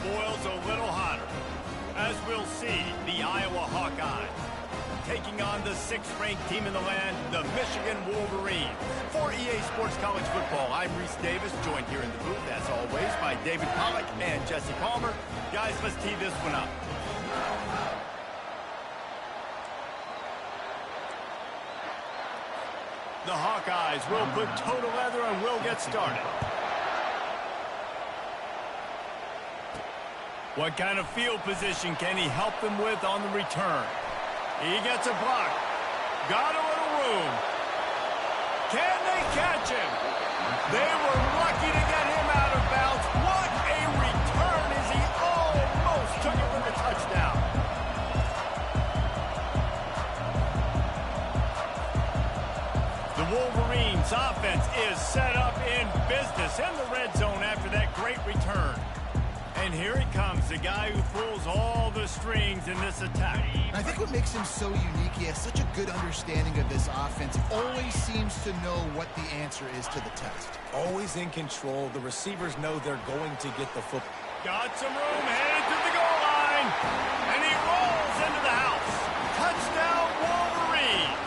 boils a little hotter. As we'll see, the Iowa Hawkeyes taking on the 6th-ranked team in the land, the Michigan Wolverines. For EA Sports College Football, I'm Reese Davis, joined here in the booth, as always, by David Pollack and Jesse Palmer. Guys, let's tee this one up. The Hawkeyes will put toe to leather and will get started. What kind of field position can he help them with on the return? He gets a block. Got a little room. Can they catch him? They were lucky to get him out of bounds. What a return as he almost took it for the touchdown. The Wolverines' offense is set up in business in the red zone after that great return. And here he comes, the guy who pulls all the strings in this attack. I think what makes him so unique, he has such a good understanding of this offense. Always seems to know what the answer is to the test. Always in control. The receivers know they're going to get the football. Got some room, headed to the goal line. And he rolls into the house. Touchdown, Wolverines.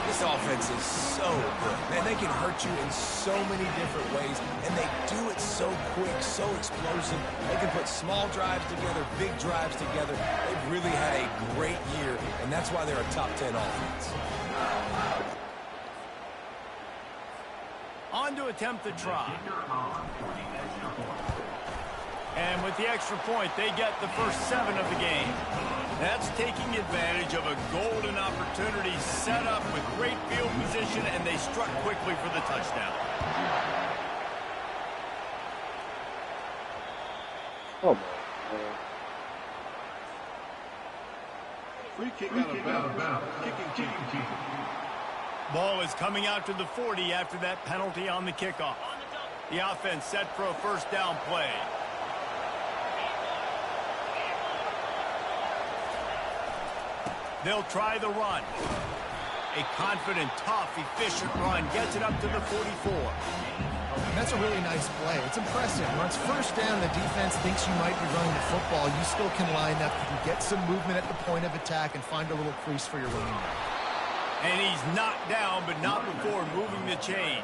This offense is so good. Man, they can hurt you in so many different ways, and they do it so quick, so explosive. They can put small drives together, big drives together. They've really had a great year, and that's why they're a top 10 offense. On to attempt the try. And with the extra point, they get the first 7 of the game. That's taking advantage of a golden opportunity set up with great field position, and they struck quickly for the touchdown. Oh, man. Free kick out of bounds. Kicking team. Ball is coming out to the 40 after that penalty on the kickoff. The offense set for a first down play. They'll try the run. A confident, tough, efficient run gets it up to the 44. And that's a really nice play. It's impressive. When it's first down, the defense thinks you might be running the football. You still can line up. You can get some movement at the point of attack and find a little crease for your running back. And he's knocked down, but not before moving the chains.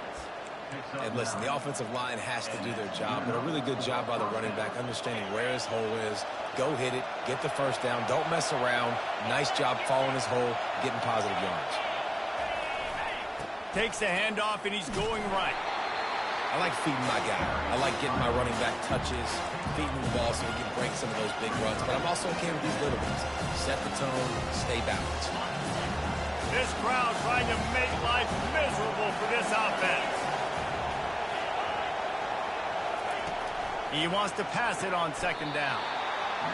And listen, the offensive line has to do their job, but a really good job by the running back understanding where his hole is. Go hit it, get the first down, don't mess around. Nice job following his hole, getting positive yards. Takes the handoff, and he's going right. I like feeding my guy. I like getting my running back touches, feeding the ball so he can break some of those big runs. But I'm also okay with these little ones. Set the tone, stay balanced. This crowd trying to make life miserable for this offense. He wants to pass it on second down.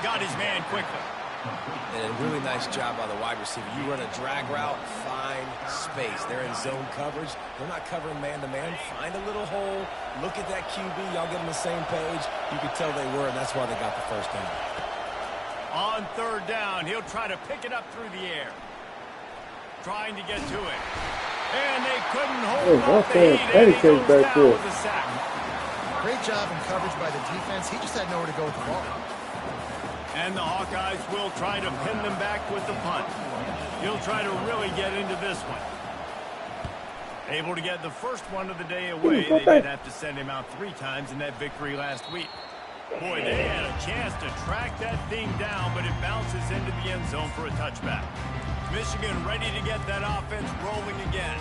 Got his man quickly. And a really nice job by the wide receiver. You run a drag route, find space. They're in zone coverage. They're not covering man-to-man. Find a little hole. Look at that QB. Y'all get on the same page. You could tell they were, and that's why they got the first down. On third down, he'll try to pick it up through the air. Trying to get to it. And they couldn't hold off the heat, and he goes down with a sack. Great job in coverage by the defense. He just had nowhere to go with the ball. And the Hawkeyes will try to pin them back with the punt. He'll try to really get into this one. Able to get the first one of the day away. They did have to send him out 3 times in that victory last week. Boy, they had a chance to track that thing down, but it bounces into the end zone for a touchback. Michigan ready to get that offense rolling again.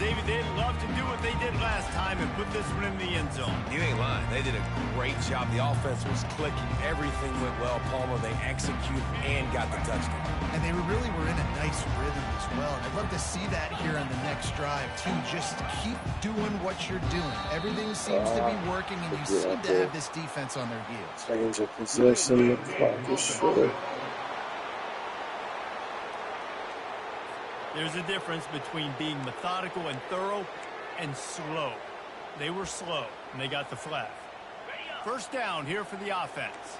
David, they'd love to do what they did last time and put this one in the end zone. You ain't lying. They did a great job. The offense was clicking. Everything went well. Palmer, they executed and got the touchdown. And they really were in a nice rhythm as well. And I'd love to see that here on the next drive, too. Just keep doing what you're doing. Everything seems to be working, and you seem to have this defense on their heels. Change of possession. The clock is short. There's a difference between being methodical and thorough and slow. They were slow, and they got the flag. First down here for the offense.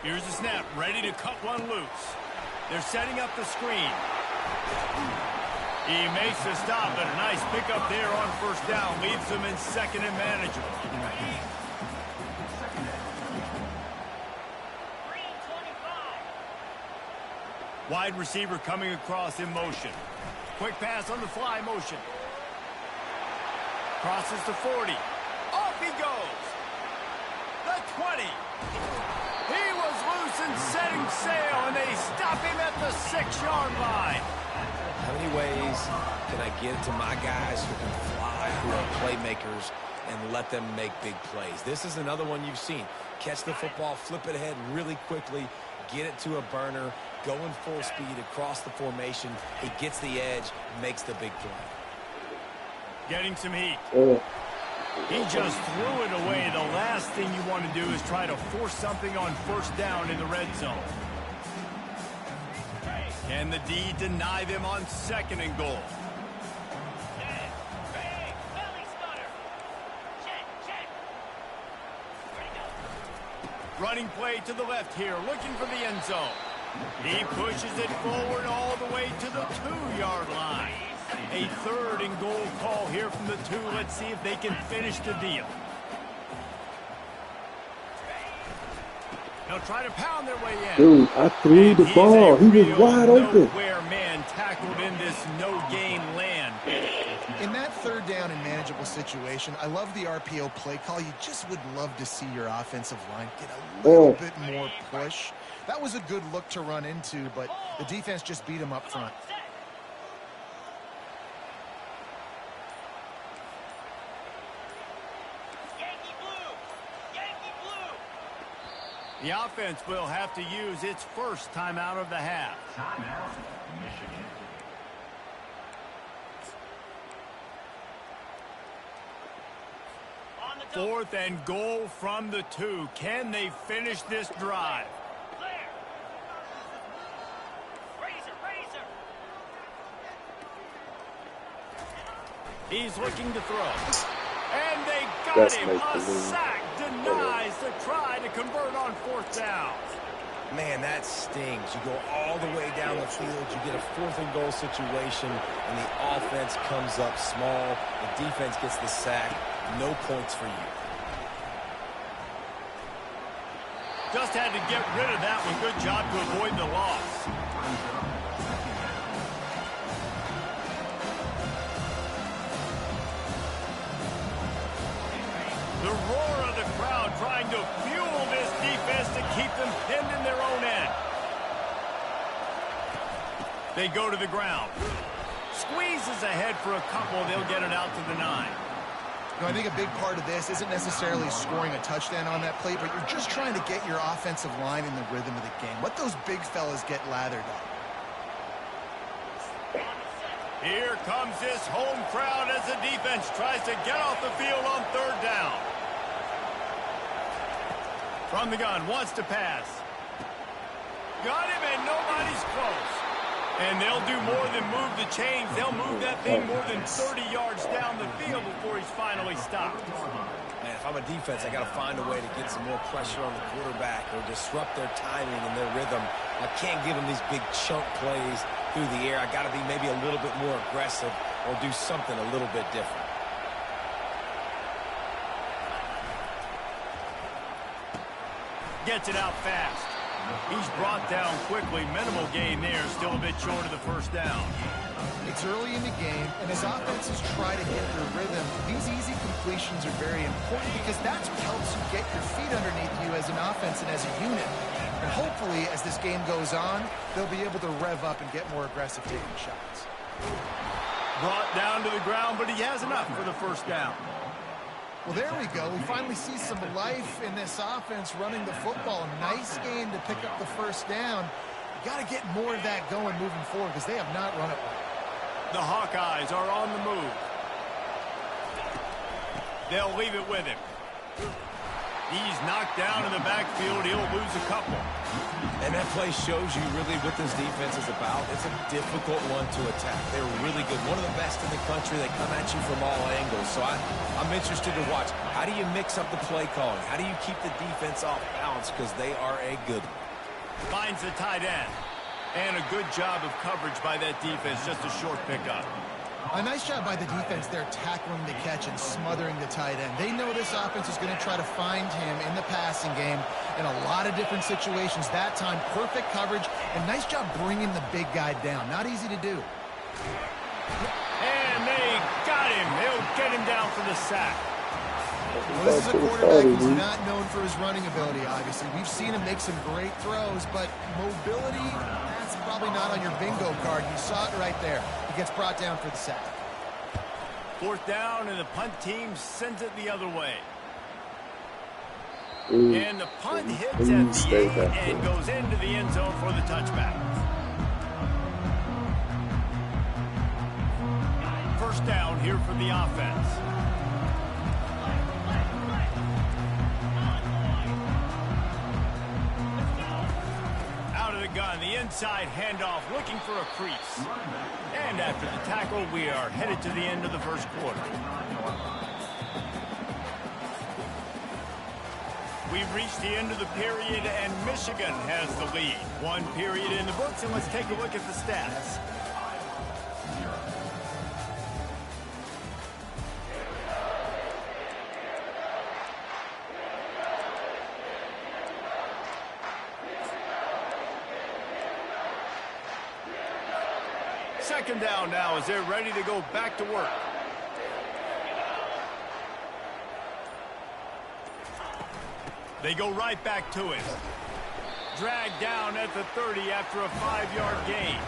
Here's the snap, ready to cut one loose. They're setting up the screen. He makes the stop, and a nice pickup there on first down. Leaves them in second and manageable. Wide receiver coming across in motion. Quick pass on the fly motion. Crosses to 40. Off he goes. The 20. He was loose and setting sail, and they stop him at the 6-yard line. How many ways can I get to my guys who can fly, who are playmakers, and let them make big plays? This is another one you've seen. Catch the football, flip it ahead really quickly, get it to a burner, going full speed across the formation. He gets the edge, makes the big play. Getting some heat. Oh, He just threw it away. The last thing you want to do is try to force something on first down in the red zone. Can the D deny them on second and goal? Running play to the left here, looking for the end zone. He pushes it forward all the way to the 2-yard line. A third and goal call here from the 2. Let's see if they can finish the deal. They'll try to pound their way in. dude, I threw the ball. He was wide open. Nowhere man tackled in this no-gain land. In that third down and manageable situation, I love the RPO play call. You just would love to see your offensive line get a little bit more push. That was a good look to run into, but the defense just beat him up front. The offense will have to use its first timeout of the half. Michigan. Fourth and goal from the 2. Can they finish this drive? He's looking to throw. And they got him. A sack denies the try to convert on fourth down. Man, that stings. You go all the way down the field, you get a fourth and goal situation, and the offense comes up small. The defense gets the sack. No points for you. Just had to get rid of that one. Good job to avoid the loss. The roar of the crowd trying to fuel this defense to keep them pinned in their own end. They go to the ground. Squeezes ahead for a couple. They'll get it out to the 9. I think a big part of this isn't necessarily scoring a touchdown on that play, but you're just trying to get your offensive line in the rhythm of the game. Let those big fellas get lathered up. Here comes this home crowd as the defense tries to get off the field on third down. From the gun, wants to pass. Got him, and nobody's close. And they'll do more than move the chains. They'll move that thing more than 30 yards down the field before he's finally stopped. Man, if I'm a defense, I got to find a way to get some more pressure on the quarterback or disrupt their timing and their rhythm. I can't give them these big chunk plays through the air. I got to be maybe a little bit more aggressive or do something a little bit different. Gets it out fast. He's brought down quickly. Minimal gain there. Still a bit short of the first down. It's early in the game, and as offenses try to get their rhythm, these easy completions are very important because that's what helps you get your feet underneath you as an offense and as a unit. And hopefully, as this game goes on, they'll be able to rev up and get more aggressive taking shots. Brought down to the ground, but he has enough for the first down. Well, there we go. We finally see some life in this offense running the football. Nice game to pick up the first down. You got to get more of that going moving forward because they have not run it well. The Hawkeyes are on the move. They'll leave it with him. He's knocked down in the backfield. He'll lose a couple. And that play shows you really what this defense is about. It's a difficult one to attack. They're really good. One of the best in the country. They come at you from all angles. So I'm interested to watch. How do you mix up the play calling? How do you keep the defense off balance? Because they are a good one. Finds the tight end. And a good job of coverage by that defense, just a short pickup. A nice job by the defense there, tackling the catch and smothering the tight end. They know this offense is going to try to find him in the passing game in a lot of different situations. That time, perfect coverage, and nice job bringing the big guy down. Not easy to do. And they got him. They'll get him down for the sack. Well, this is a quarterback who's not known for his running ability, obviously. We've seen him make some great throws, but mobility, that's probably not on your bingo card. You saw it right there. He gets brought down for the sack. 4th down, and the punt team sends it the other way. And the punt hits at the 8 and goes into the end zone for the touchback. 1st down here for the offense. Gun, the inside handoff, looking for a crease. And after the tackle, we are headed to the end of the 1st quarter. We've reached the end of the period, and Michigan has the lead. 1 period in the books, and let's take a look at the stats. Second down now as they're ready to go back to work. They go right back to it. Dragged down at the 30 after a 5-yard gain.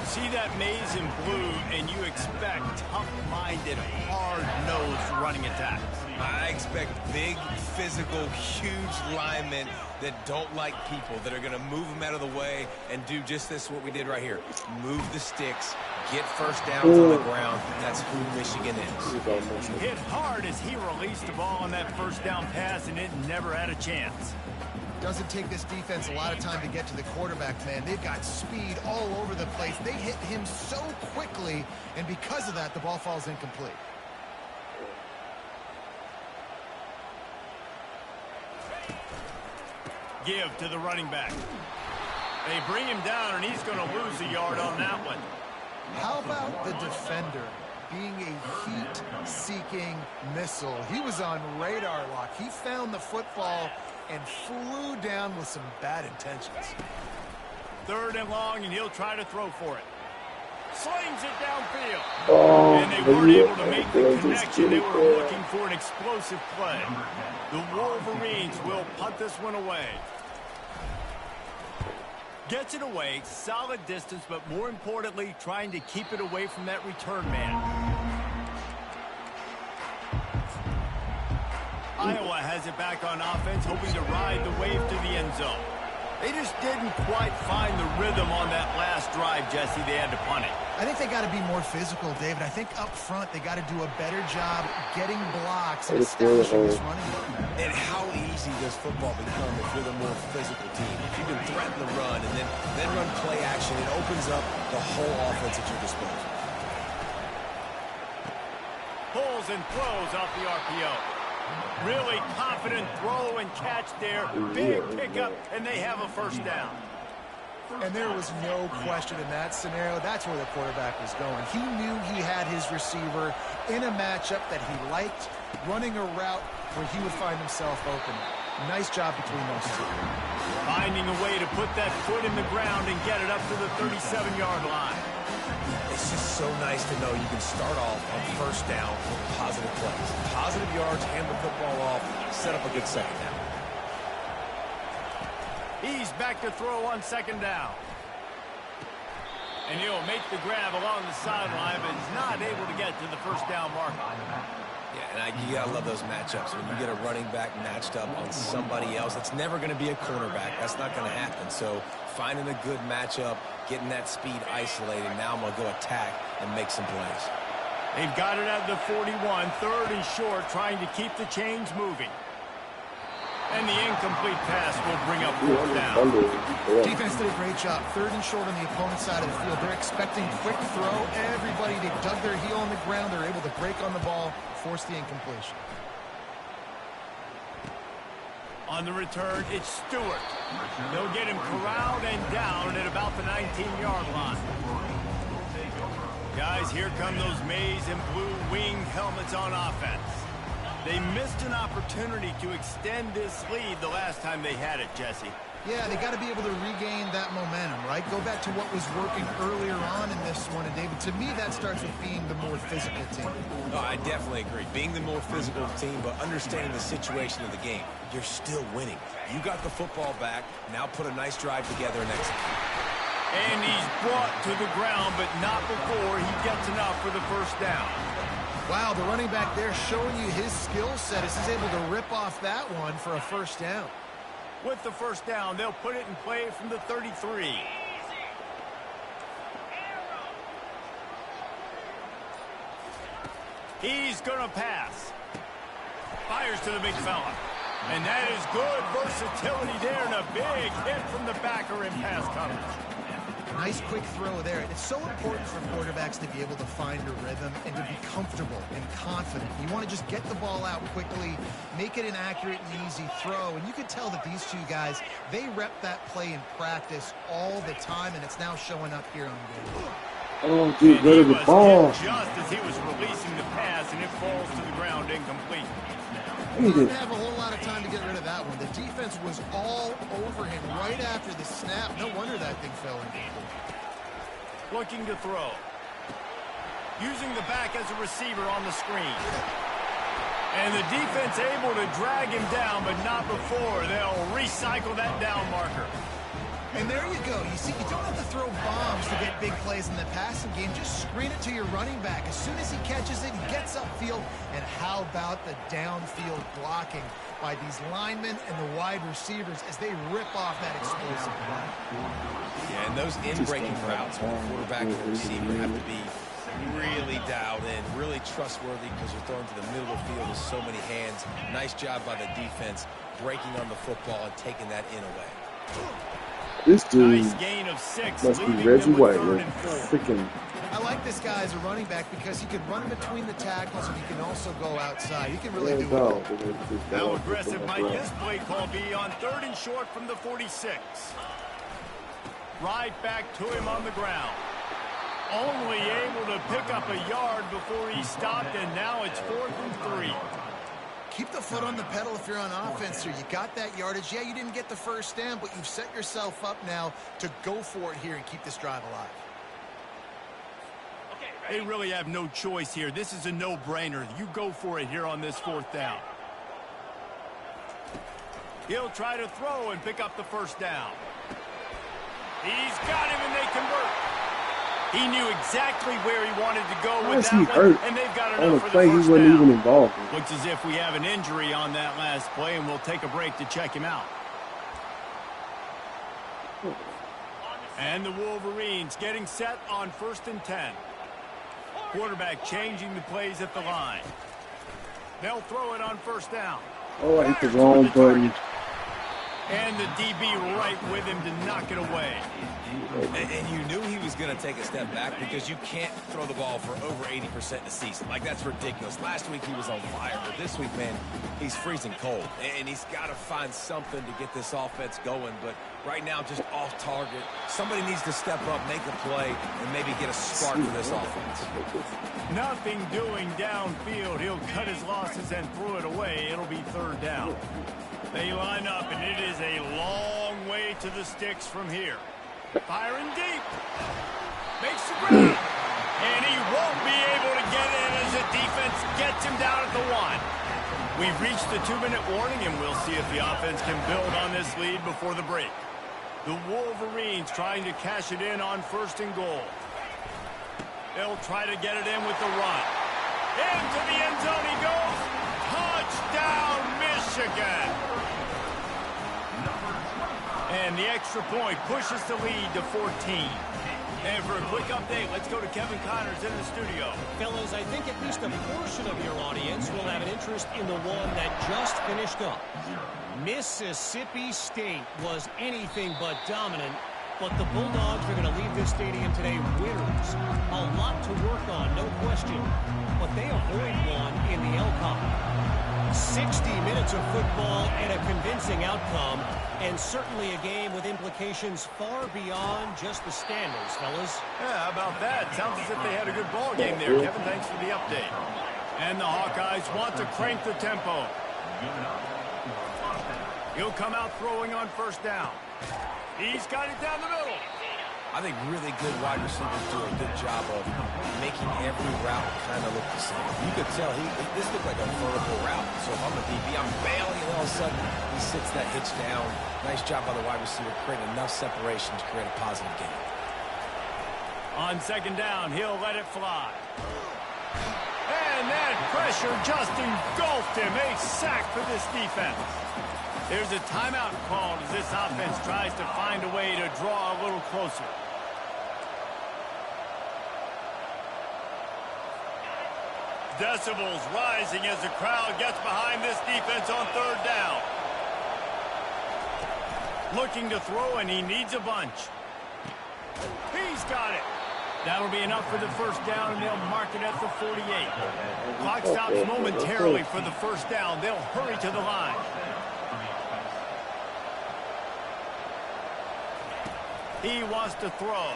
See that maze in blue, and you expect tough-minded, hard-nosed running attacks. I expect big, physical, huge linemen that don't like people, that are going to move them out of the way and do just this, what we did right here. Move the sticks, get 1st downs on the ground. That's who Michigan is. Hit hard as he released the ball on that 1st down pass, and it never had a chance. Doesn't take this defense a lot of time to get to the quarterback, man. They've got speed all over the place. They hit him so quickly, and because of that, the ball falls incomplete. Give to the running back. They bring him down, and he's going to lose a yard on that one. How about the defender being a heat-seeking missile? He was on radar lock. He found the football and flew down with some bad intentions. 3rd and long, and he'll try to throw for it. Slings it downfield. Oh, And they weren't able to make the connection. They were looking for an explosive play. The Wolverines will punt this one away. Gets it away, solid distance, but more importantly, trying to keep it away from that return man. Iowa has it back on offense, hoping to ride the wave to the end zone. They just didn't quite find the rhythm on that last drive, Jesse. They had to punt it. I think they got to be more physical, David. I think up front they got to do a better job getting blocks and establishing this running game. And how easy does football become if you're the more physical team? If you can threaten the run and then run play action, it opens up the whole offense at your disposal. Pulls and throws off the RPO. Really confident throw and catch there. Big pickup, and they have a 1st down. And there was no question in that scenario. That's where the quarterback was going. He knew he had his receiver in a matchup that he liked, running a route where he would find himself open. Nice job between those two. Finding a way to put that foot in the ground and get it up to the 37-yard line. It's just so nice to know you can start off on 1st down with positive plays. Positive yards, hand the football off, set up a good 2nd down. He's back to throw on 2nd down. And he'll make the grab along the sideline, but is not able to get to the 1st down marker. Yeah, and you gotta love those matchups. When you get a running back matched up on somebody else, it's never going to be a cornerback. That's not going to happen. So finding a good matchup, getting that speed isolated. Now I'm going to go attack and make some plays. They've got it at the 41, 3rd and short, trying to keep the chains moving. And the incomplete pass will bring up 4th down. Defense did a great job. 3rd and short on the opponent's side of the field. They're expecting quick throw. Everybody, they dug their heel on the ground. They're able to break on the ball, force the incompletion. On the return, it's Stewart. They'll get him corralled and down at about the 19-yard line. Guys, here come those maize and blue winged helmets on offense. They missed an opportunity to extend this lead the last time they had it, Jesse. Yeah, they got to be able to regain that momentum, right? Go back to what was working earlier on in this one. And, David, to me, that starts with being the more physical team. Oh, I definitely agree. Being the more physical team, but understanding the situation of the game. You're still winning. You got the football back. Now put a nice drive together and execute. And he's brought to the ground, but not before he gets enough for the first down. Wow, the running back there showing you his skill set as he's able to rip off that one for a first down. With the first down, they'll put it in play from the 33. He's going to pass. Fires to the big fella. And that is good versatility there and a big hit from the backer in pass coverage. Nice quick throw there. And it's so important for quarterbacks to be able to find a rhythm and to be comfortable and confident. You want to just get the ball out quickly, make it an accurate and easy throw. And you can tell that these two guys, they rep that play in practice all the time, and it's now showing up here on game. Oh, get rid of the ball. Just as he was releasing the pass, and it falls to the ground incomplete. He didn't have a whole lot of time to get rid of that one. The defense was all over him right after the snap. No wonder that thing fell incomplete. Looking to throw. Using the back as a receiver on the screen. And the defense able to drag him down, but not before. They'll recycle that down marker. And there you go. You see, you don't have to throw bombs to get big plays in the passing game. Just screen it to your running back. As soon as he catches it, he gets upfield. And how about the downfield blocking by these linemen and the wide receivers as they rip off that explosive play. Yeah, and those in-breaking routes where the quarterback and the receiver have to be really dialed in, really trustworthy because you're throwing to the middle of the field with so many hands. Nice job by the defense breaking on the football and taking that in away. This dude Nice gain of 6, must be leaving Reggie them with White. 3rd and 4. Freaking. I like this guy as a running back because he can run between the tackles and he can also go outside. He can really do it all. How aggressive might this play call be on 3rd and short from the 46? Right back to him on the ground. Only able to pick up a yard before he stopped, and now it's 4th and 3. Keep the foot on the pedal if you're on offense here. You got that yardage. Yeah, you didn't get the first down, but you've set yourself up now to go for it here and keep this drive alive. They really have no choice here. This is a no-brainer. You go for it here on this 4th down. He'll try to throw and pick up the first down. He's got him, and they convert. He knew exactly where he wanted to go with that one, and they've got enough for the play he first wasn't down. even involved in. Looks as if we have an injury on that last play, and we'll take a break to check him out. And the Wolverines getting set on 1st and 10. Quarterback changing the plays at the line. They'll throw it on 1st down. Oh, I hit the wrong button. And the DB right with him to knock it away. And you knew he was going to take a step back because you can't throw the ball for over 80% in a season. Like, that's ridiculous. Last week he was on fire, but this week, man, he's freezing cold. And he's got to find something to get this offense going. But right now, just off target. Somebody needs to step up, make a play, and maybe get a spark for this offense. Nothing doing downfield. He'll cut his losses and throw it away. It'll be 3rd down. They line up, and it is a long way to the sticks from here. Firing deep. Makes the grab. And he won't be able to get in as the defense gets him down at the 1. We've reached the 2-minute warning, and we'll see if the offense can build on this lead before the break. The Wolverines trying to cash it in on 1st and goal. They'll try to get it in with the run. Into the end zone he goes. Touchdown, Michigan. And the extra point pushes the lead to 14. And for a quick update, let's go to Kevin Connors in the studio. Fellas, I think at least a portion of your audience will have an interest in the one that just finished up. Mississippi State was anything but dominant, but the Bulldogs are going to leave this stadium today winners. A lot to work on, no question, but they avoid one in the Elkhorn. 60 minutes of football and a convincing outcome, and certainly a game with implications far beyond just the standings, fellas. Yeah, how about that? Sounds as if they had a good ball game there, Kevin. Thanks for the update. And the Hawkeyes want to crank the tempo. He'll come out throwing on first down. He's got it down the middle. I think really good wide receivers do a good job of making every route kind of look the same. You could tell this looked like a vertical route. So if I'm a DB, I'm bailing, and all of a sudden he sits that hitch down. Nice job by the wide receiver, creating enough separation to create a positive gain. On second down, he'll let it fly. And that pressure just engulfed him. A sack for this defense. There's a timeout called as this offense tries to find a way to draw a little closer. Decibels rising as the crowd gets behind this defense on third down. Looking to throw, and he needs a bunch. He's got it. That'll be enough for the first down, and they'll mark it at the 48. Clock stops momentarily for the first down. They'll hurry to the line. He wants to throw.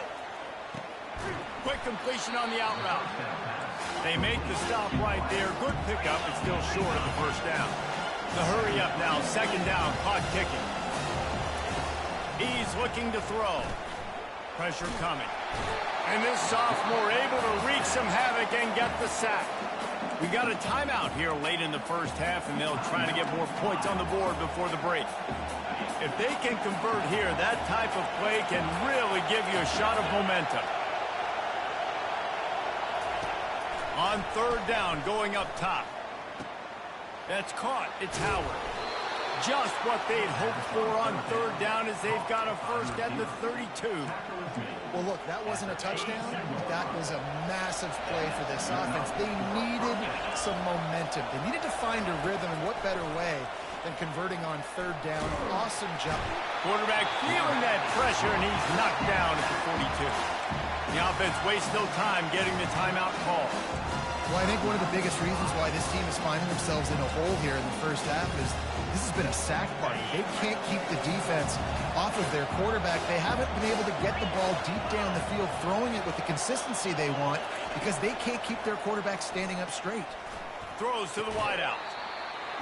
Quick completion on the out route. They make the stop right there. Good pickup, but still short of the first down. The hurry up now, second down, clock ticking. He's looking to throw. Pressure coming. And this sophomore able to wreak some havoc and get the sack. We got a timeout here late in the first half, and they'll try to get more points on the board before the break. If they can convert here, that type of play can really give you a shot of momentum. On third down, going up top. That's caught. It's Howard. Just what they'd hoped for on third down as they've got a first at the 32. Well, look, that wasn't a touchdown. That was a massive play for this offense. They needed some momentum. They needed to find a rhythm, and what better way than converting on third down. Awesome job. Quarterback feeling that pressure, and he's knocked down at the 42. The offense wastes no time getting the timeout call. Well, I think one of the biggest reasons why this team is finding themselves in a hole here in the first half is this has been a sack party. They can't keep the defense off of their quarterback. They haven't been able to get the ball deep down the field, throwing it with the consistency they want because they can't keep their quarterback standing up straight. Throws to the wideout.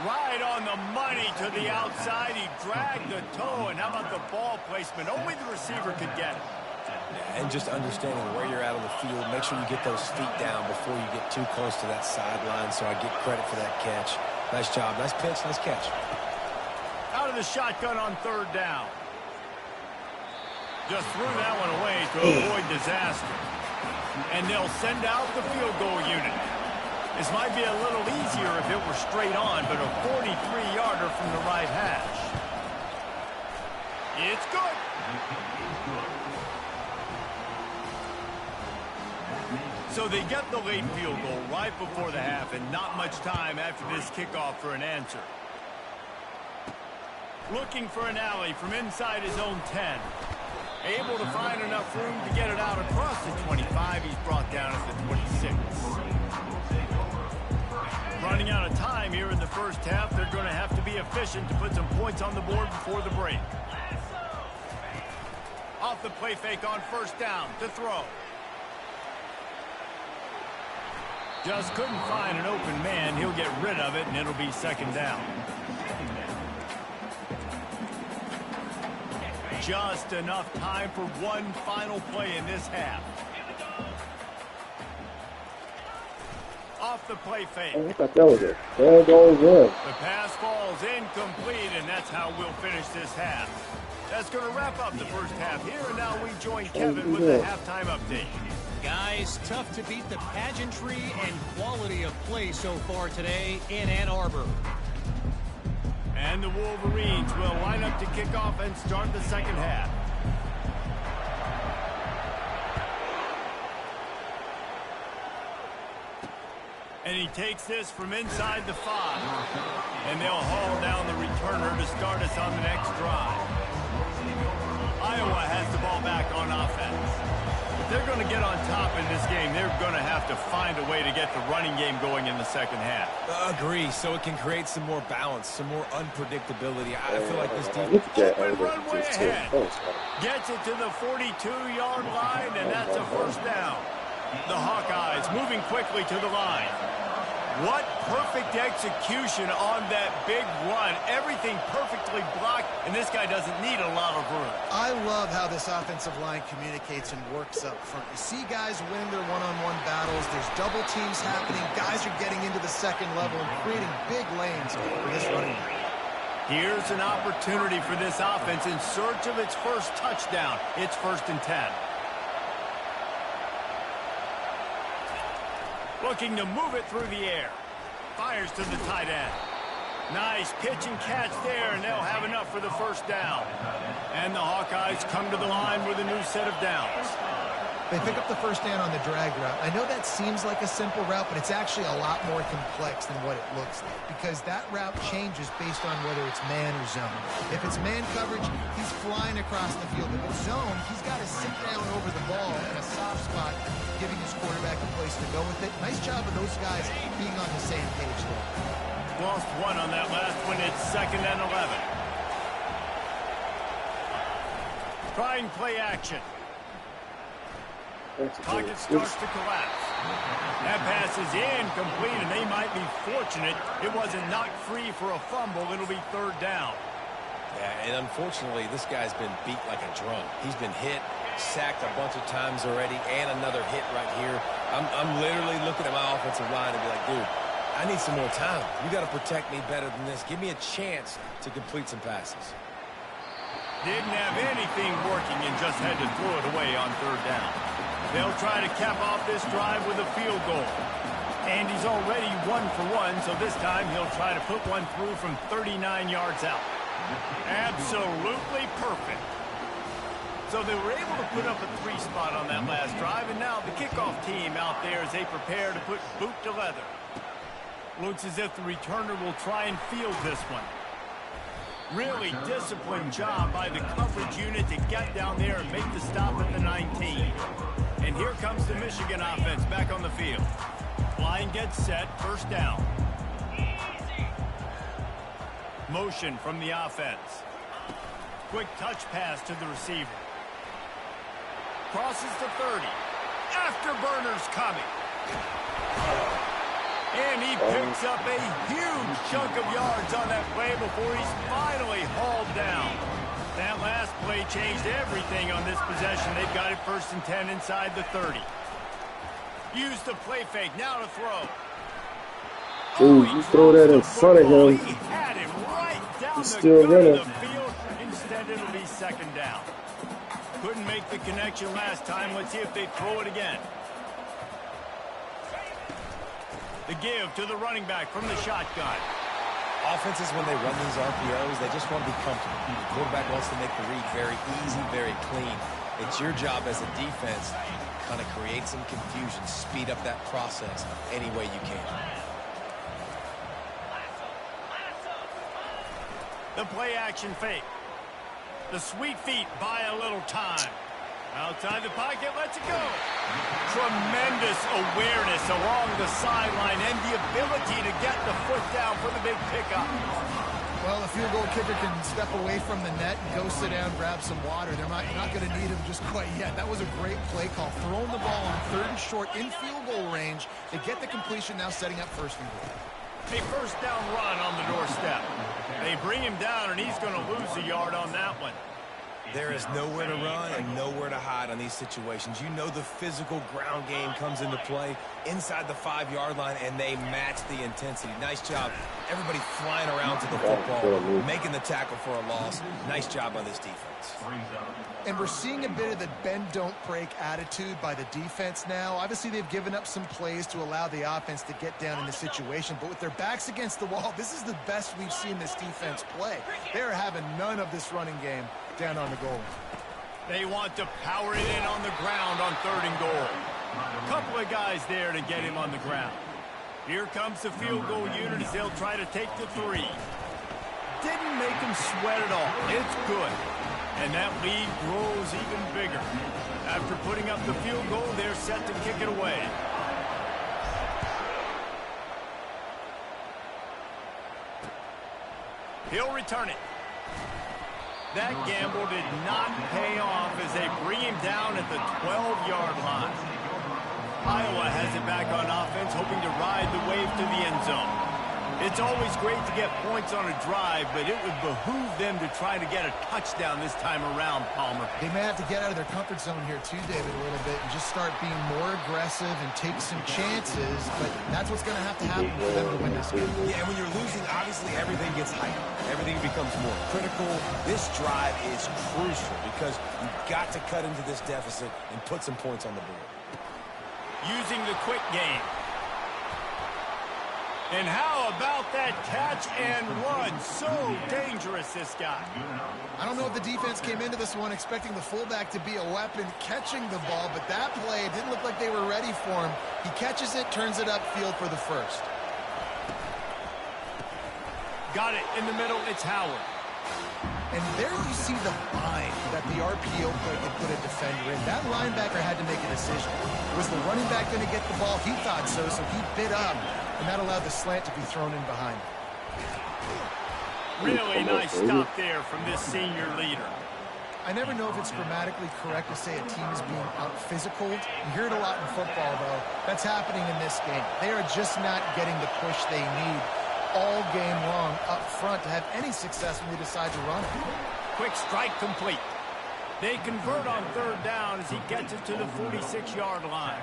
Right on the money to the outside. He dragged the toe, and how about the ball placement? Only the receiver could get it. And just understanding where you're at on the field, make sure you get those feet down before you get too close to that sideline, so I get credit for that catch. Nice job. Nice pitch. Nice catch. Out of the shotgun on third down. Just threw that one away to avoid disaster. And they'll send out the field goal unit. This might be a little easier if it were straight on, but a 43-yarder from the right hash. It's good. So they get the late field goal right before the half, and not much time after this kickoff for an answer. Looking for an alley from inside his own 10. Able to find enough room to get it out across the 25. He's brought down at the 26. Running out of time here in the first half. They're going to have to be efficient to put some points on the board before the break. Off the play fake on first down to throw. Just couldn't find an open man. He'll get rid of it, and it'll be second down. Just enough time for one final play in this half. Off the play fake. Oh, I thought that was it. There goes it. The pass falls incomplete, and that's how we'll finish this half. That's going to wrap up the first half here, and now we join Kevin with the halftime update. Guys, tough to beat the pageantry and quality of play so far today in Ann Arbor. And the Wolverines will line up to kick off and start the second half. And he takes this from inside the 5. And they'll haul down the returner to start us on the next drive. Iowa has the ball back on offense. If they're going to get on top in this game, they're going to have to find a way to get the running game going in the second half. Agree, so it can create some more balance, some more unpredictability. I feel like this defense... Look at that Open angle. runway Just ahead. close. Gets it to the 42-yard line, and that's a first down. The Hawkeyes moving quickly to the line. What perfect execution on that big run. Everything perfectly blocked, and this guy doesn't need a lot of room. I love how this offensive line communicates and works up front. You see guys winning their one-on-one battles. There's double teams happening. Guys are getting into the second level and creating big lanes for this running back. Here's an opportunity for this offense in search of its first touchdown. It's 1st and 10. Looking to move it through the air. Fires to the tight end. Nice pitch and catch there, and they'll have enough for the first down. And the Hawkeyes come to the line with a new set of downs. They pick up the first down on the drag route. I know that seems like a simple route, but it's actually a lot more complex than what it looks like, because that route changes based on whether it's man or zone. If it's man coverage, he's flying across the field. If it's zone, he's got to sit down over the ball in a soft spot, giving his quarterback a place to go with it. Nice job of those guys being on the same page there. Lost one on that last one. It's 2nd and 11. Trying play action. Pocket starts to collapse. That pass is incomplete, and they might be fortunate it wasn't knocked free for a fumble. It'll be 3rd down. Yeah, and unfortunately, this guy's been beat like a drum. He's been hit, sacked a bunch of times already, and another hit right here. I'm literally looking at my offensive line and be like, dude, I need some more time. You got to protect me better than this. Give me a chance to complete some passes. Didn't have anything working and just had to throw it away on 3rd down. They'll try to cap off this drive with a field goal. And he's already 1 for 1, so this time he'll try to put one through from 39 yards out. Absolutely perfect. So they were able to put up a 3 spot on that last drive, and now the kickoff team out there as they prepare to put boot to leather. Looks as if the returner will try and field this one. Really disciplined job by the coverage unit to get down there and make the stop at the 19. And here comes the Michigan offense back on the field. Line gets set, 1st down. Motion from the offense. Quick touch pass to the receiver. Crosses to 30. Afterburners coming. And he picks up a huge chunk of yards on that play before he's finally hauled down. That last play changed everything on this possession. They've got it 1st and 10 inside the 30. Use the play fake, now to throw. Ooh, you throw that in front of him. He had him right down He's the still gut running. of the field. Instead, it'll be 2nd down. Couldn't make the connection last time. Let's see if they throw it again. The give to the running back from the shotgun. Offenses, when they run these RPOs, they just want to be comfortable. The quarterback wants to make the read very easy, very clean. It's your job as a defense to kind of create some confusion, speed up that process any way you can. The play action fake. The sweet feet buy a little time. Outside the pocket, lets it go. Tremendous awareness along the sideline and the ability to get the foot down for the big pickup. Well, the field goal kicker can step away from the net and go sit down, grab some water. They're not going to need him just quite yet. That was a great play call. Throwing the ball on 3rd and short in field goal range. They get the completion, now setting up 1st and goal. A 1st down run on the doorstep. They bring him down, and he's going to lose a yard on that one. There is nowhere to run and nowhere to hide on these situations. You know the physical ground game comes into play inside the 5-yard line, and they match the intensity. Nice job. Everybody flying around to the football, making the tackle for a loss. Nice job by this defense. And we're seeing a bit of the bend-don't-break attitude by the defense now. Obviously, they've given up some plays to allow the offense to get down in the situation. But with their backs against the wall, this is the best we've seen this defense play. They're having none of this running game down on the goal. They want to power it in on the ground on 3rd and goal. A couple of guys there to get him on the ground. Here comes the field goal unit as they'll try to take the 3. Didn't make him sweat at all. It's good. And that lead grows even bigger. After putting up the field goal, they're set to kick it away. He'll return it. That gamble did not pay off as they bring him down at the 12-yard line. Iowa has it back on offense, hoping to ride the wave to the end zone. It's always great to get points on a drive, but it would behoove them to try to get a touchdown this time around, Palmer. They may have to get out of their comfort zone here too, David, a little bit and just start being more aggressive and take some chances, but that's what's going to happen for them to win this game. Yeah, and when you're losing, obviously everything gets hyped. Everything becomes more critical. This drive is crucial because you've got to cut into this deficit and put some points on the board. Using the quick game. And how about that catch and run? So dangerous, this guy. I don't know if the defense came into this one expecting the fullback to be a weapon catching the ball, but that play didn't look like they were ready for him. He catches it, turns it upfield for the first. Got it in the middle. It's Howard. And there you see the bind that the RPO play could put a defender in. That linebacker had to make a decision. Was the running back going to get the ball? He thought so, so he bit up. And that allowed the slant to be thrown in behind. Really nice stop there from this senior leader. I never know if it's grammatically correct to say a team is being out-physicaled. You hear it a lot in football, though. That's happening in this game. They are just not getting the push they need all game long up front to have any success when they decide to run it. Quick strike complete. They convert on third down as he gets it to the 46-yard line.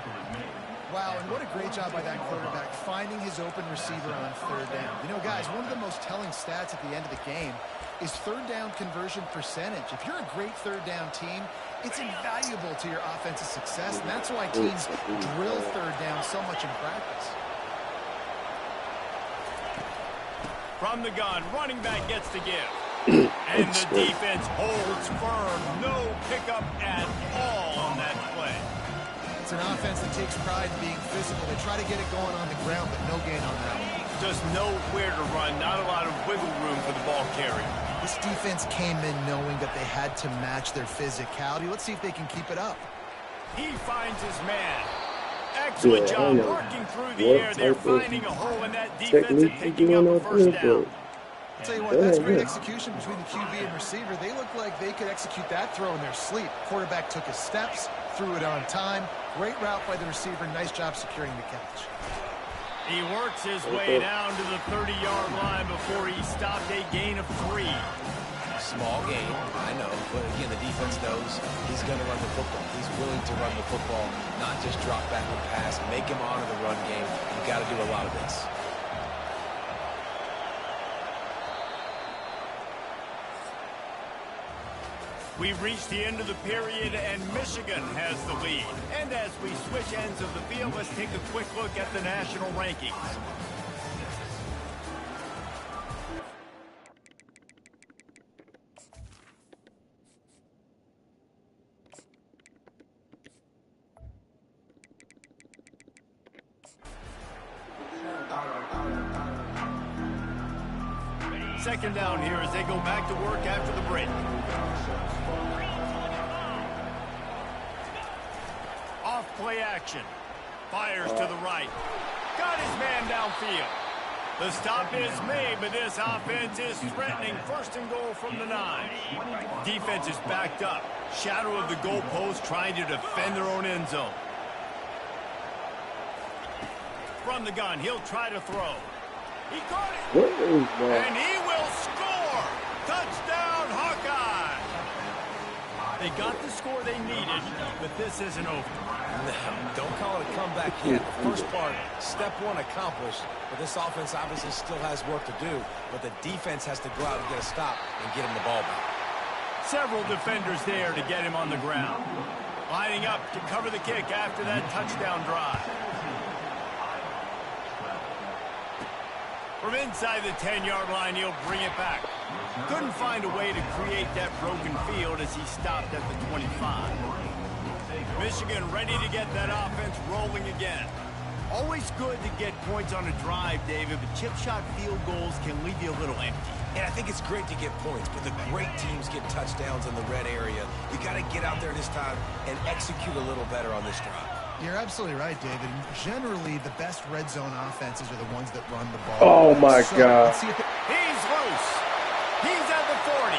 Wow, and what a great job by that quarterback, finding his open receiver on third down. You know, guys, one of the most telling stats at the end of the game is third down conversion percentage. If you're a great third down team, it's invaluable to your offensive success, and that's why teams drill third down so much in practice. From the gun, running back gets to give. And the defense holds firm. No pickup at all on that play. It's an offense that takes pride in being physical. They try to get it going on the ground, but no gain on that. Just know where to run. Not a lot of wiggle room for the ball carrier. This defense came in knowing that they had to match their physicality. Let's see if they can keep it up. He finds his man. Excellent job working through the air. They're finding a hole in that defense and picking up a first down. I'll tell you what, that's great execution between the QB and receiver. They look like they could execute that throw in their sleep. Quarterback took his steps, threw it on time. Great route by the receiver. Nice job securing the catch. He works his way down to the 30-yard line before he stopped a gain of 3. Small gain, I know, but again, the defense knows he's going to run the football. He's willing to run the football, not just drop back and pass, make him honor the run game. You've got to do a lot of this. We've reached the end of the period, and Michigan has the lead. And as we switch ends of the field, let's take a quick look at the national rankings. Second down here as they go back to work after the break. Off play action. Fires to the right. Got his man downfield. The stop is made, but this offense is threatening first and goal from the 9. Defense is backed up. Shadow of the goalpost trying to defend their own end zone. From the gun, he'll try to throw. He caught it. And he will score. Touchdown, Hawkeye. They got the score they needed, but this isn't over. No, don't call it a comeback yet. The first part, step one accomplished, but this offense obviously still has work to do, but the defense has to go out and get a stop and get him the ball back. Several defenders there to get him on the ground. Lining up to cover the kick after that touchdown drive. From inside the 10-yard line, he'll bring it back. Couldn't find a way to create that broken field as he stopped at the 25. Michigan ready to get that offense rolling again. Always good to get points on a drive, David, but chip shot field goals can leave you a little empty. And I think it's great to get points, but the great teams get touchdowns in the red area. You got to get out there this time and execute a little better on this drive. You're absolutely right, David. Generally, the best red zone offenses are the ones that run the ball. Oh, my God. Let's see if He's loose. He's at the 40.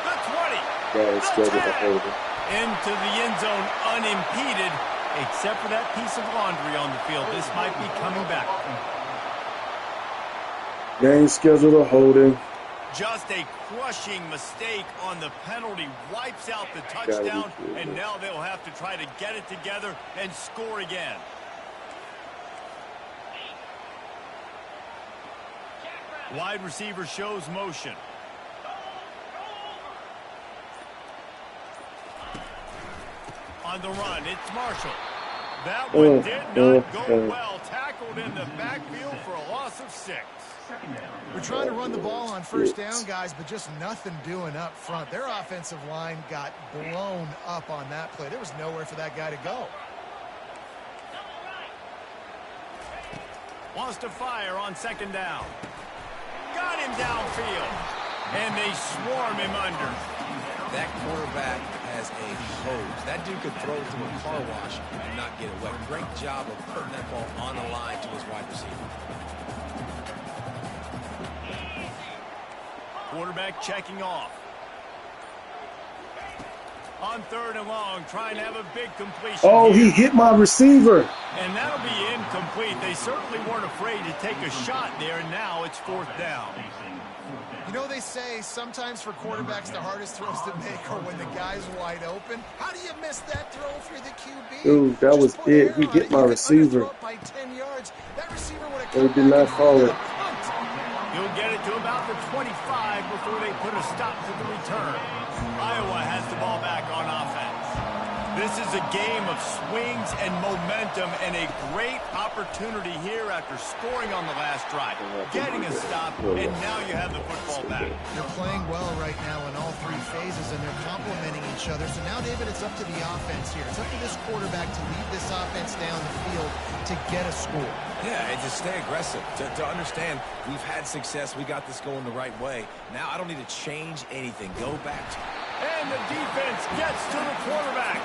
The 20. God, it's The scheduled to 10. hold it. Into the end zone unimpeded, except for that piece of laundry on the field. This might be coming back. Game scheduled to hold him. Just a crushing mistake on the penalty wipes out the touchdown, and now they'll have to try to get it together and score again. Wide receiver shows motion. On the run, it's Marshall. That one did not go well. Tackled in the backfield for a loss of 6. we're trying to run the ball on first down, guys, but just nothing doing up front. Their offensive line got blown up on that play. There was nowhere for that guy to go. Wants to fire on second down. Got him downfield. And they swarm him under. That quarterback has a hose. That dude could throw through a car wash and not get it wet. Great job of putting that ball on the line to his wide receiver. Quarterback checking off. On third and long, trying to have a big completion. Oh, here. he hit my receiver. And that'll be incomplete. They certainly weren't afraid to take a shot there, and now it's fourth down. You know, they say sometimes for quarterbacks the hardest throws to make are when the guy's wide open. How do you miss that throw through the QB? Dude, that was it. He hit my receiver. By 10 yards. That receiver would have They come did back not and call fielded it. a punt. He'll get it to about the 25 before they put a stop to the return. Iowa has the ball back on offense. This is a game of swings and momentum and a great opportunity here after scoring on the last drive, getting a stop, and now you have the football back. They're playing well right now in all three phases, and they're complementing each other. So now, David, it's up to the offense here. It's up to this quarterback to lead this offense down the field to get a score. Yeah, and to stay aggressive, to understand we've had success, we got this going the right way. Now I don't need to change anything. Go back to... And the defense gets to the quarterback.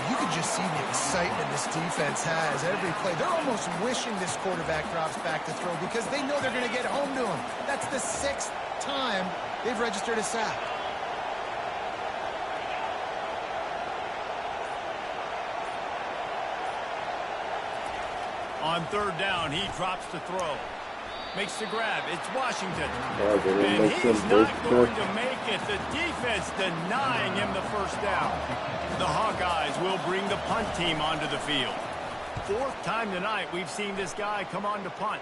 You can just see the excitement this defense has every play. They're almost wishing this quarterback drops back to throw because they know they're going to get home to him. That's the 6th time they've registered a sack. On third down, he drops to throw. Makes the grab. It's Washington. And he's not going to make it. The defense denying him the first down. The Hawkeyes will bring the punt team onto the field. 4th time tonight we've seen this guy come on to punt.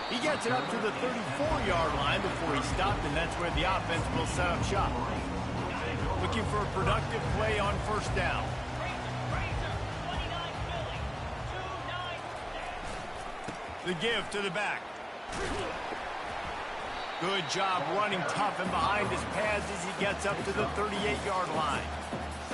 He gets it up to the 34-yard line before he stopped, and that's where the offense will set up shop. Looking for a productive play on first down. The give to the back. Good job running tough and behind his pads as he gets up to the 38-yard line.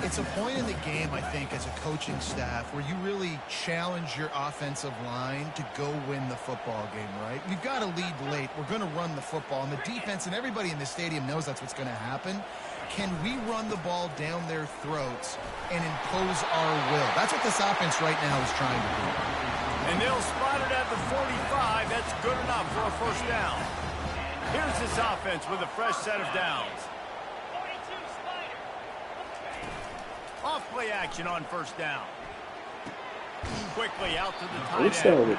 It's a point in the game, I think, as a coaching staff where you really challenge your offensive line to go win the football game, right? We've got to lead late. We're going to run the football. And the defense and everybody in the stadium knows that's what's going to happen. Can we run the ball down their throats and impose our will? That's what this offense right now is trying to do. And they'll spot it at the 45. That's good enough for a first down. Here's this offense with a fresh set of downs. Off play action on first down. Quickly out to the tight end.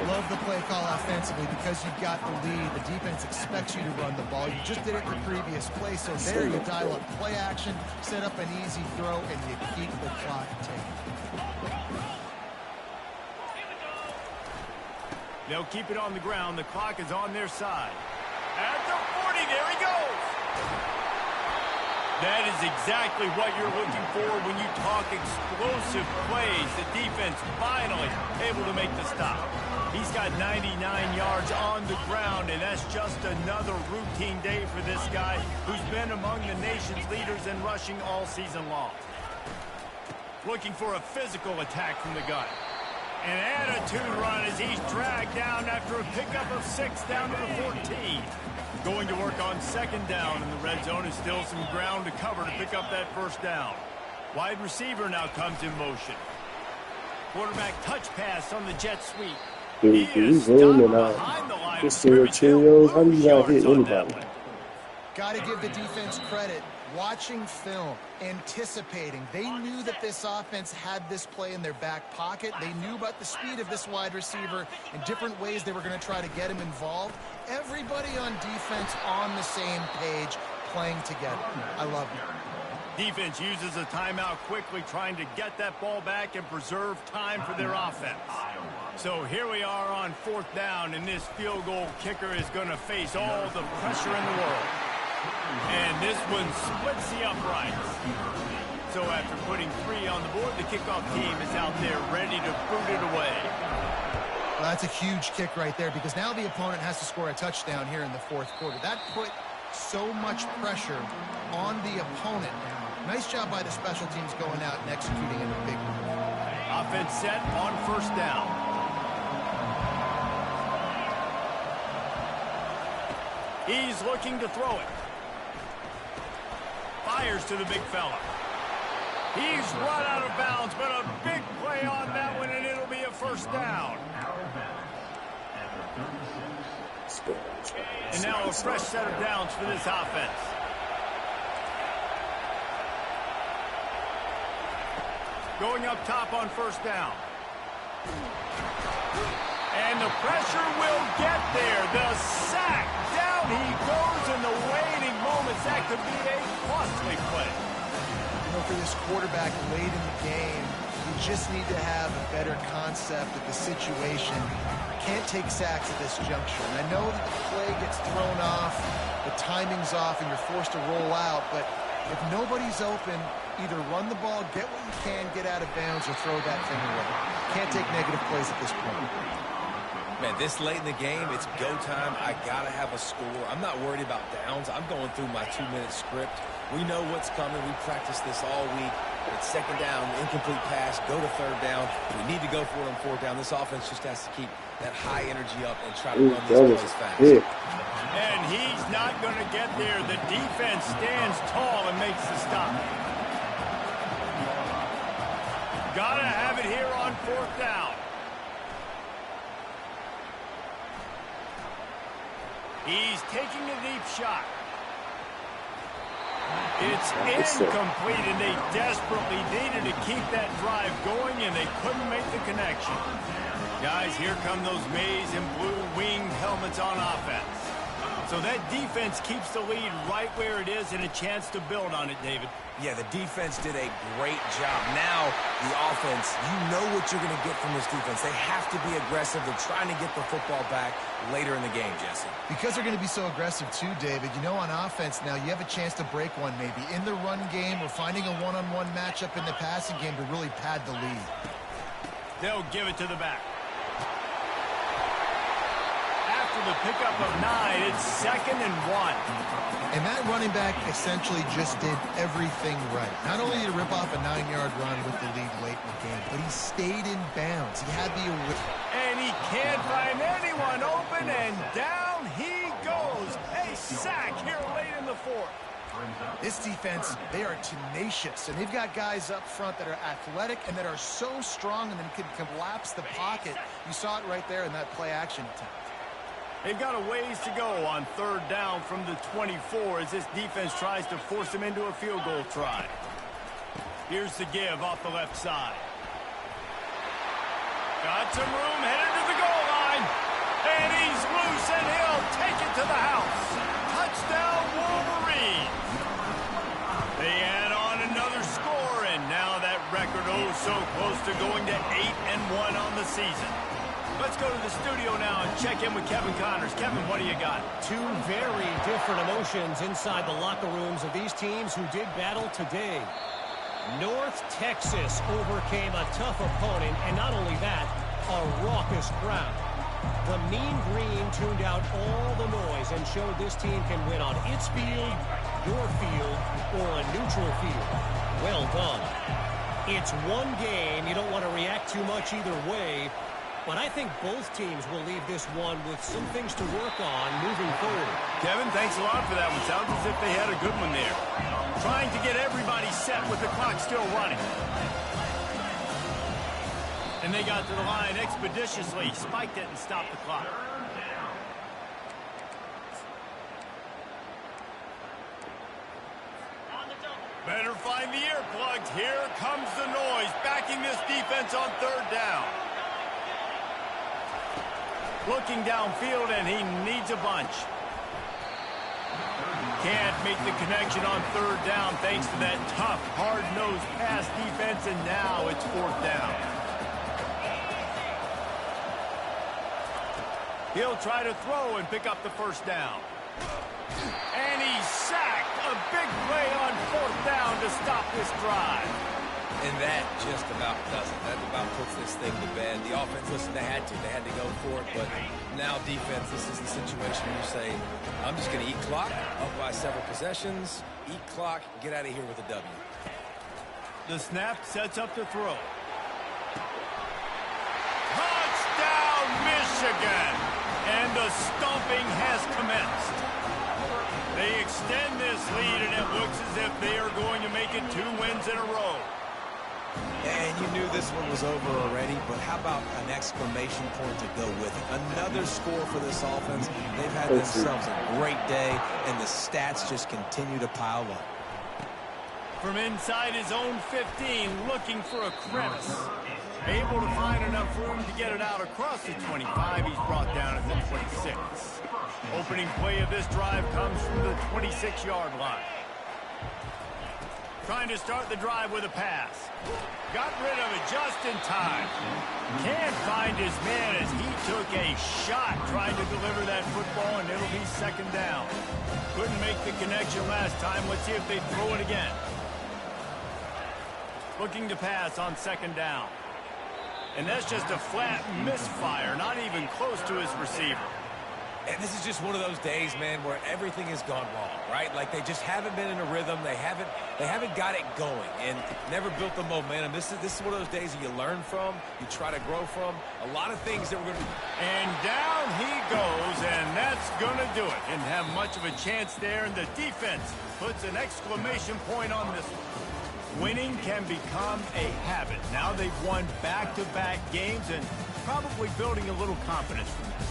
Love the play call offensively because you've got the lead. The defense expects you to run the ball. You just did it the previous play, so there you dial up play action, set up an easy throw, and you keep the clock ticking. They'll keep it on the ground. The clock is on their side. At the 40, there he goes. That is exactly what you're looking for when you talk explosive plays. The defense finally able to make the stop. He's got 99 yards on the ground, and that's just another routine day for this guy who's been among the nation's leaders in rushing all season long. Looking for a physical attack from the gun. An attitude run as he's dragged down after a pickup of 6 down to the 14. Going to work on 2nd down in the red zone is still some ground to cover to pick up that 1st down. Wide receiver now comes in motion. Quarterback touch pass on the jet sweep. Dude, he's rolling out. Just to Cheerios, how do you not hit anybody? Got to give the defense credit. Watching film, anticipating. They knew that this offense had this play in their back pocket. They knew about the speed of this wide receiver and different ways they were going to try to get him involved. Everybody on defense on the same page, playing together. I love it. Defense uses a timeout quickly, trying to get that ball back and preserve time for their offense. So here we are on 4th down, and this field goal kicker is going to face all the pressure in the world. And this one splits the uprights. So after putting 3 on the board, the kickoff team is out there ready to boot it away. Well, that's a huge kick right there because now the opponent has to score a touchdown here in the 4th quarter. That put so much pressure on the opponent. Nice job by the special teams going out and executing in a big way. Offense set on 1st down. He's looking to throw it. Fires to the big fella. He's run out of bounds, but a big play on that one, and it'll be a 1st down. And now a fresh set of downs for this offense. Going up top on 1st down. And the pressure will get there. The sack. Down he goes in the waning moments. That could be a costly play. You know, for this quarterback late in the game, you just need to have a better concept of the situation. Can't take sacks at this juncture. And I know that the play gets thrown off, the timing's off, and you're forced to roll out. But if nobody's open, either run the ball, get what you can, get out of bounds, or throw that thing away. Can't take negative plays at this point. Man, this late in the game, it's go time. I got to have a score. I'm not worried about downs. I'm going through my 2-minute script. We know what's coming. We practiced this all week. It's 2nd down, incomplete pass, go to 3rd down. We need to go for it on 4th down. This offense just has to keep that high energy up and try to run these plays fast. And he's not going to get there. The defense stands tall and makes the stop. Got to have it here on 4th down. He's taking a deep shot. It's incomplete, and they desperately needed to keep that drive going, and they couldn't make the connection. Guys, here come those maize and blue winged helmets on offense. So that defense keeps the lead right where it is and a chance to build on it, David. Yeah, the defense did a great job. Now, the offense, you know what you're going to get from this defense. They have to be aggressive. They're trying to get the football back later in the game, Jesse. Because they're going to be so aggressive too, David, you know, on offense now, you have a chance to break one maybe in the run game or finding a one-on-one matchup in the passing game to really pad the lead. They'll give it to the back. The pickup of 9, it's 2nd and 1. And that running back essentially just did everything right. Not only did he rip off a 9-yard run with the lead late in the game, but he stayed in bounds. He had the... And he can't find anyone open, and down he goes. A sack here late in the 4th. This defense, they are tenacious, and they've got guys up front that are athletic and that are so strong and then can collapse the pocket. You saw it right there in that play-action attempt. They've got a ways to go on 3rd down from the 24 as this defense tries to force them into a field goal try. Here's the give off the left side. Got some room, headed to the goal line. And he's loose, and he'll take it to the house. Touchdown, Wolverines. They add on another score, and now that record so close to going to 8-1 on the season. Let's go to the studio now and check in with Kevin Connors. Kevin, what do you got? 2 very different emotions inside the locker rooms of these teams who did battle today. North Texas overcame a tough opponent, and not only that, a raucous crowd. The Mean Green tuned out all the noise and showed this team can win on its field, your field, or a neutral field. Well done. It's one game. You don't want to react too much either way. But I think both teams will leave this one with some things to work on moving forward. Kevin, thanks a lot for that one. Sounds as if they had a good one there. Trying to get everybody set with the clock still running. And they got to the line expeditiously. Spiked it and stopped the clock. Better find the earplugs. Here comes the noise, backing this defense on third down. Looking downfield, and he needs a bunch. Can't make the connection on third down thanks to that tough, hard-nosed pass defense, and now it's fourth down. He'll try to throw and pick up the first down. And he's sacked. A big play on fourth down to stop this drive. And that just about does it. That about puts this thing to bed. The offense, listen, they had to go for it. But now defense, this is the situation where you say, I'm just going to eat clock, up by several possessions, eat clock, get out of here with a W. The snap sets up the throw. Touchdown, Michigan! And the stomping has commenced. They extend this lead, and it looks as if they are going to make it 2 wins in a row. And you knew this one was over already, but how about an exclamation point to go with it? Another score for this offense. They've had themselves a great day, and the stats just continue to pile up. From inside his own 15, looking for a crevice. Able to find enough room to get it out across the 25. He's brought down at the 26. Opening play of this drive comes from the 26-yard line. Trying to start the drive with a pass. Got rid of it just in time. Can't find his man as he took a shot trying to deliver that football, and it'll be second down. Couldn't make the connection last time. Let's see if they throw it again. Looking to pass on second down. And that's just a flat misfire, not even close to his receiver. And this is just one of those days, man, where everything has gone wrong, right? Like they just haven't been in a rhythm. They haven't got it going and never built the momentum. This is one of those days that you learn from, you try to grow from. A lot of things that we're going to... And down he goes, and that's going to do it. Didn't have much of a chance there, and the defense puts an exclamation point on this one. Winning can become a habit. Now they've won back-to-back games and probably building a little confidence from that.